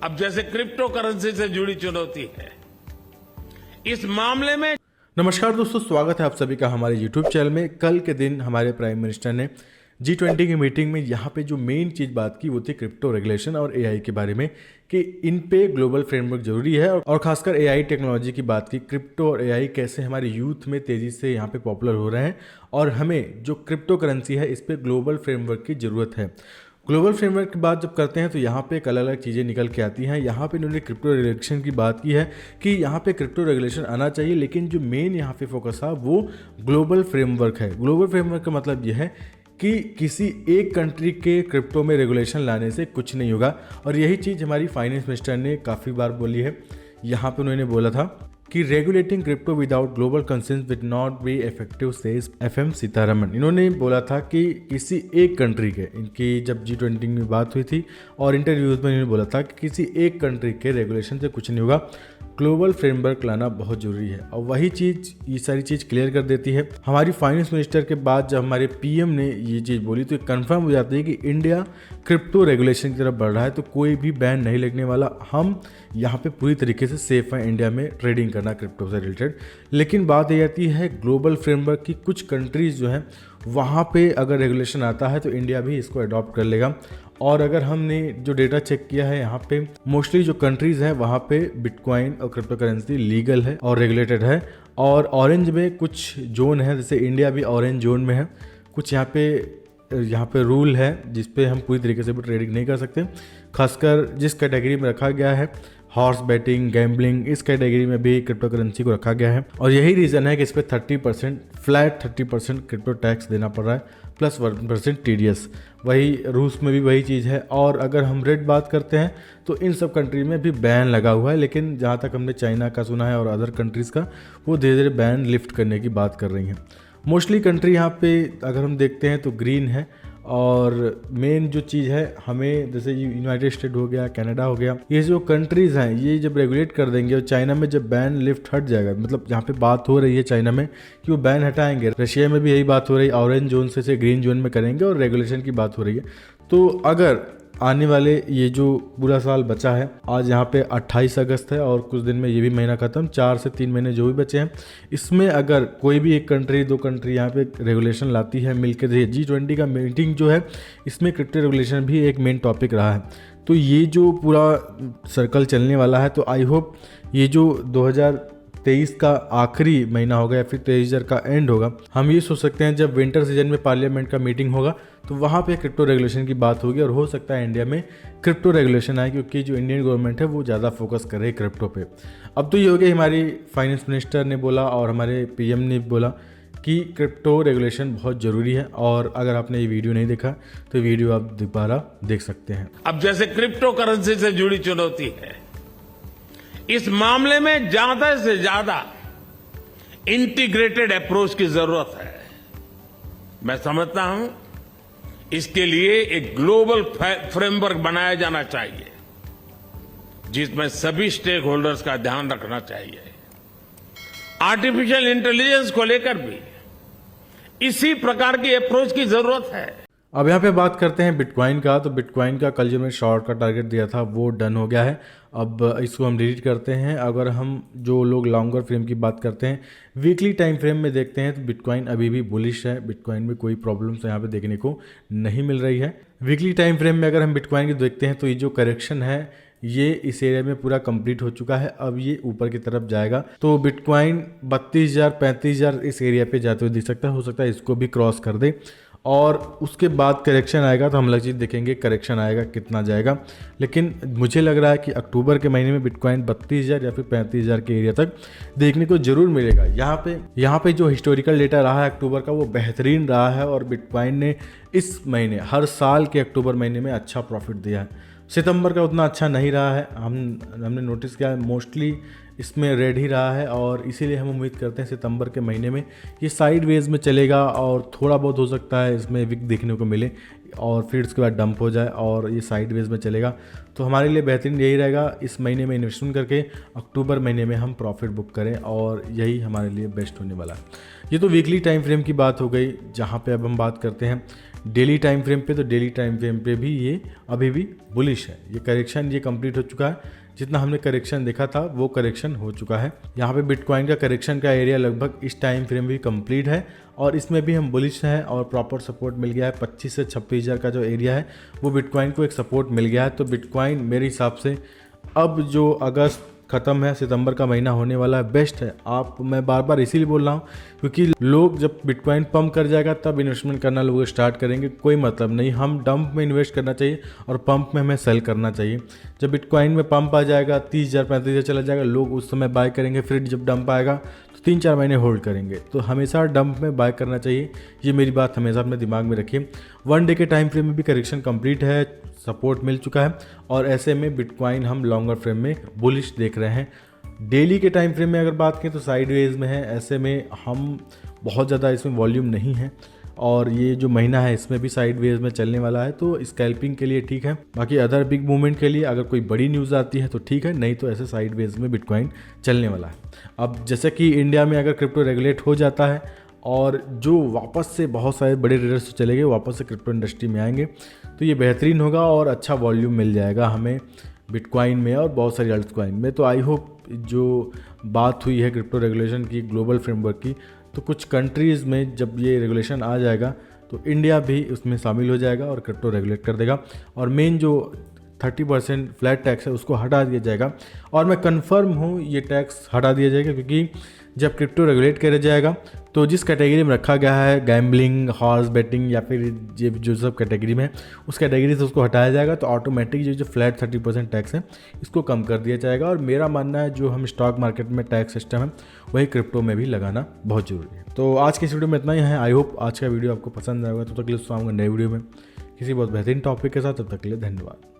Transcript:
अब जैसे crypto currency से जुड़ी चुनौती है, इस मामले में। नमस्कार दोस्तों, स्वागत है आप सभी का हमारे YouTube चैनल में। कल के दिन हमारे प्राइम मिनिस्टर ने G20 की मीटिंग में यहाँ पे जो मेन चीज़ बात की वो थी क्रिप्टो रेगुलेशन और AI के बारे में कि इन पे ग्लोबल फ्रेमवर्क जरूरी है, और खासकर AI टेक्नोलॉजी की बात की। क्रिप्टो और AI कैसे हमारे यूथ में तेज़ी से यहाँ पे पॉपुलर हो रहे हैं और हमें जो क्रिप्टो करेंसी है इस पर ग्लोबल फ्रेमवर्क की ज़रूरत है। ग्लोबल फ्रेमवर्क की बात जब करते हैं तो यहाँ पे अलग अलग चीज़ें निकल के आती हैं। यहाँ पे इन्होंने क्रिप्टो रेगुलेशन की बात की है कि यहाँ पे क्रिप्टो रेगुलेशन आना चाहिए, लेकिन जो मेन यहाँ पे फोकस है वो ग्लोबल फ्रेमवर्क है। ग्लोबल फ्रेमवर्क का मतलब यह है कि किसी एक कंट्री के क्रिप्टो में रेगुलेशन लाने से कुछ नहीं होगा, और यही चीज़ हमारी फाइनेंस मिनिस्टर ने काफ़ी बार बोली है। यहाँ पे उन्होंने बोला था कि regulating crypto without global conscience will not be effective, says FM Sitharaman. इन्होंने बोला था कि किसी एक कंट्री के, इनकी जब G20 में बात हुई थी और इंटरव्यूज में इन्होंने बोला था कि किसी एक कंट्री के रेगुलेशन से कुछ नहीं होगा, ग्लोबल फ्रेमवर्क लाना बहुत जरूरी है। और वही चीज़ ये सारी चीज़ क्लियर कर देती है। हमारी फाइनेंस मिनिस्टर के बाद जब हमारे PM ने ये चीज़ बोली तो कंफर्म हो जाती है कि इंडिया क्रिप्टो रेगुलेशन की तरफ बढ़ रहा है, तो कोई भी बैन नहीं लगने वाला। हम यहाँ पे पूरी तरीके से सेफ हैं इंडिया में ट्रेडिंग करना क्रिप्टो से रिलेटेड। लेकिन बात ये आती है ग्लोबल फ्रेमवर्क की, कुछ कंट्रीज़ जो हैं वहाँ पे अगर रेगुलेशन आता है तो इंडिया भी इसको अडॉप्ट कर लेगा। और अगर हमने जो डेटा चेक किया है, यहाँ पे मोस्टली जो कंट्रीज़ हैं वहाँ पे बिटकॉइन और क्रिप्टो करेंसी लीगल है और रेगुलेटेड है। और ऑरेंज में कुछ जोन है, जैसे इंडिया भी ऑरेंज जोन में है। कुछ यहाँ पे रूल है जिस पे हम पूरी तरीके से भी ट्रेडिंग नहीं कर सकते। खासकर जिस कैटेगरी में रखा गया है हॉर्स बैटिंग, गैम्बलिंग, इस कैटेगरी में भी क्रिप्टो करेंसी को रखा गया है। और यही रीज़न है कि इस पर 30% फ्लैट 30% क्रिप्टो टैक्स देना पड़ रहा है, प्लस 1% TDS। वही रूस में भी वही चीज़ है। और अगर हम रेट बात करते हैं तो इन सब कंट्री में भी बैन लगा हुआ है, लेकिन जहाँ तक हमने चाइना का सुना है और अदर कंट्रीज़ का, वो धीरे धीरे बैन लिफ्ट करने की बात कर रही हैं। मोस्टली कंट्री यहाँ पे अगर हम देखते हैं तो ग्रीन है। और मेन जो चीज़ है, हमें जैसे यूनाइटेड स्टेट हो गया, कनाडा हो गया, ये जो कंट्रीज़ हैं ये जब रेगुलेट कर देंगे और चाइना में जब बैन लिफ्ट हट जाएगा, मतलब जहाँ पे बात हो रही है चाइना में कि वो बैन हटाएंगे, रशिया में भी यही बात हो रही है, ऑरेंज जोन से ग्रीन जोन में करेंगे और रेगुलेशन की बात हो रही है। तो अगर आने वाले ये जो पूरा साल बचा है, आज यहाँ पे 28 अगस्त है और कुछ दिन में ये भी महीना ख़त्म, 4 से 3 महीने जो भी बचे हैं, इसमें अगर कोई भी एक कंट्री, दो कंट्री यहाँ पे रेगुलेशन लाती है मिलकर, G20 का मीटिंग जो है इसमें क्रिप्टो रेगुलेशन भी एक मेन टॉपिक रहा है। तो ये जो पूरा सर्कल चलने वाला है, तो आई होप ये जो 2023 का आखिरी महीना होगा या फिर 23 का एंड होगा, हम ये सोच सकते हैं जब विंटर सीजन में पार्लियामेंट का मीटिंग होगा तो वहाँ पे क्रिप्टो रेगुलेशन की बात होगी। और हो सकता है इंडिया में क्रिप्टो रेगुलेशन आए, क्योंकि जो इंडियन गवर्नमेंट है वो ज़्यादा फोकस कर रही है क्रिप्टो पे। अब तो ये हो गया, हमारी फाइनेंस मिनिस्टर ने बोला और हमारे PM ने बोला कि क्रिप्टो रेगुलेशन बहुत ज़रूरी है। और अगर आपने ये वीडियो नहीं देखा तो वीडियो आप दोबारा देख सकते हैं। अब जैसे क्रिप्टो करेंसी से जुड़ी चुनौती है, इस मामले में ज्यादा से ज्यादा इंटीग्रेटेड अप्रोच की जरूरत है। मैं समझता हूं इसके लिए एक ग्लोबल फ्रेमवर्क बनाया जाना चाहिए जिसमें सभी स्टेक होल्डर्स का ध्यान रखना चाहिए। आर्टिफिशियल इंटेलिजेंस को लेकर भी इसी प्रकार की अप्रोच की जरूरत है। अब यहाँ पे बात करते हैं बिटकॉइन का। तो बिटकॉइन का कल जो मैंने शॉर्ट का टारगेट दिया था वो डन हो गया है। अब इसको हम डिलीट करते हैं। अगर हम जो लोग लॉन्गर फ्रेम की बात करते हैं, वीकली टाइम फ्रेम में देखते हैं तो बिटकॉइन अभी भी बुलिश है। बिटकॉइन में कोई प्रॉब्लम्स यहाँ पे देखने को नहीं मिल रही है। वीकली टाइम फ्रेम में अगर हम बिटकॉइन की देखते हैं तो ये जो करेक्शन है ये इस एरिया में पूरा कंप्लीट हो चुका है। अब ये ऊपर की तरफ जाएगा तो बिटकॉइन 32,000 35,000 इस एरिया पे जाते हुए दिख सकता है। हो सकता है इसको भी क्रॉस कर दे और उसके बाद करेक्शन आएगा तो हम अलग चीज़ देखेंगे करेक्शन आएगा कितना जाएगा। लेकिन मुझे लग रहा है कि अक्टूबर के महीने में बिटकॉइन 32,000 या फिर 35,000 के एरिया तक देखने को जरूर मिलेगा। यहाँ पे जो हिस्टोरिकल डेटा रहा है अक्टूबर का वो बेहतरीन रहा है और बिटकॉइन ने इस महीने हर साल के अक्टूबर महीने में अच्छा प्रॉफिट दिया है। सितंबर का उतना अच्छा नहीं रहा है, हमने नोटिस किया है। मोस्टली इसमें रेड ही रहा है और इसीलिए हम उम्मीद करते हैं सितंबर के महीने में ये साइड वेज में चलेगा और थोड़ा बहुत हो सकता है इसमें विक देखने को मिले और फिर उसके बाद डंप हो जाए और ये साइड वेज में चलेगा। तो हमारे लिए बेहतरीन यही रहेगा इस महीने में इन्वेस्टमेंट करके अक्टूबर महीने में हम प्रॉफिट बुक करें और यही हमारे लिए बेस्ट होने वाला है। ये तो वीकली टाइम फ्रेम की बात हो गई, जहाँ पे अब हम बात करते हैं डेली टाइम फ्रेम पे, तो डेली टाइम फ्रेम पे भी ये अभी भी बुलिश है। ये करेक्शन ये कंप्लीट हो चुका है, जितना हमने करेक्शन देखा था वो करेक्शन हो चुका है। यहाँ पे बिटकॉइन का करेक्शन का एरिया लगभग इस टाइम फ्रेम भी कंप्लीट है और इसमें भी हम बुलिश हैं और प्रॉपर सपोर्ट मिल गया है। 25 से 26 हज़ार का जो एरिया है वो बिटकॉइन को एक सपोर्ट मिल गया है। तो बिटकॉइन मेरे हिसाब से अब जो अगस्त ख़त्म है, सितंबर का महीना होने वाला है, बेस्ट है। मैं बार बार इसीलिए बोल रहा हूँ क्योंकि लोग जब बिटकॉइन पंप कर जाएगा तब इन्वेस्टमेंट करना लोग स्टार्ट करेंगे। कोई मतलब नहीं, हम डंप में इन्वेस्ट करना चाहिए और पंप में हमें सेल करना चाहिए। जब बिटकॉइन में पंप आ जाएगा 30,000 35,000 चला जाएगा, लोग उस समय बाय करेंगे। फिर जब डंप आएगा तो 3-4 महीने होल्ड करेंगे। तो हमेशा डंप में बाय करना चाहिए, ये मेरी बात हमेशा अपने दिमाग में रखिए। 1 डे के टाइम फ्रेम में भी करेक्शन कंप्लीट है, सपोर्ट मिल चुका है और ऐसे में बिटकॉइन हम लॉन्गर फ्रेम में बुलिश देख रहे हैं। डेली के टाइम फ्रेम में अगर बात करें तो साइडवेज में है। ऐसे में हम बहुत ज़्यादा इसमें वॉल्यूम नहीं है और ये जो महीना है इसमें भी साइडवेज में चलने वाला है, तो स्कैल्पिंग के लिए ठीक है। बाकी अदर बिग मूवमेंट के लिए अगर कोई बड़ी न्यूज़ आती है तो ठीक है, नहीं तो ऐसे साइडवेज में बिटकॉइन चलने वाला है। अब जैसे कि इंडिया में अगर क्रिप्टो रेगुलेट हो जाता है और जो वापस से बहुत सारे बड़े ट्रेडर्स चले गए वापस से क्रिप्टो इंडस्ट्री में आएंगे तो ये बेहतरीन होगा और अच्छा वॉल्यूम मिल जाएगा हमें बिटकॉइन में और बहुत सारी अल्ट कॉइन में। तो आई होप जो बात हुई है क्रिप्टो रेगुलेशन की, ग्लोबल फ्रेमवर्क की, तो कुछ कंट्रीज़ में जब ये रेगुलेशन आ जाएगा तो इंडिया भी उसमें शामिल हो जाएगा और क्रिप्टो रेगुलेट कर देगा और मेन जो 30% फ्लैट टैक्स है उसको हटा दिया जाएगा। और मैं कंफर्म हूँ ये टैक्स हटा दिया जाएगा क्योंकि जब क्रिप्टो रेगुलेट किया जाएगा तो जिस कैटेगरी में रखा गया है गैम्बलिंग, हॉर्स बेटिंग या फिर ये जो सब कैटेगरी में उस कैटेगरी से उसको हटाया जाएगा तो ऑटोमेटिक जो फ्लैट 30% टैक्स है इसको कम कर दिया जाएगा। और मेरा मानना है जो हम स्टॉक मार्केट में टैक्स सिस्टम है वही क्रिप्टो में भी लगाना बहुत ज़रूरी है। तो आज की इस वीडियो में इतना ही है। आई होप आज का वीडियो आपको पसंद आएगा। तब तक के लिए नए वीडियो में किसी बहुत बेहतरीन टॉपिक के साथ, तब तक के लिए धन्यवाद।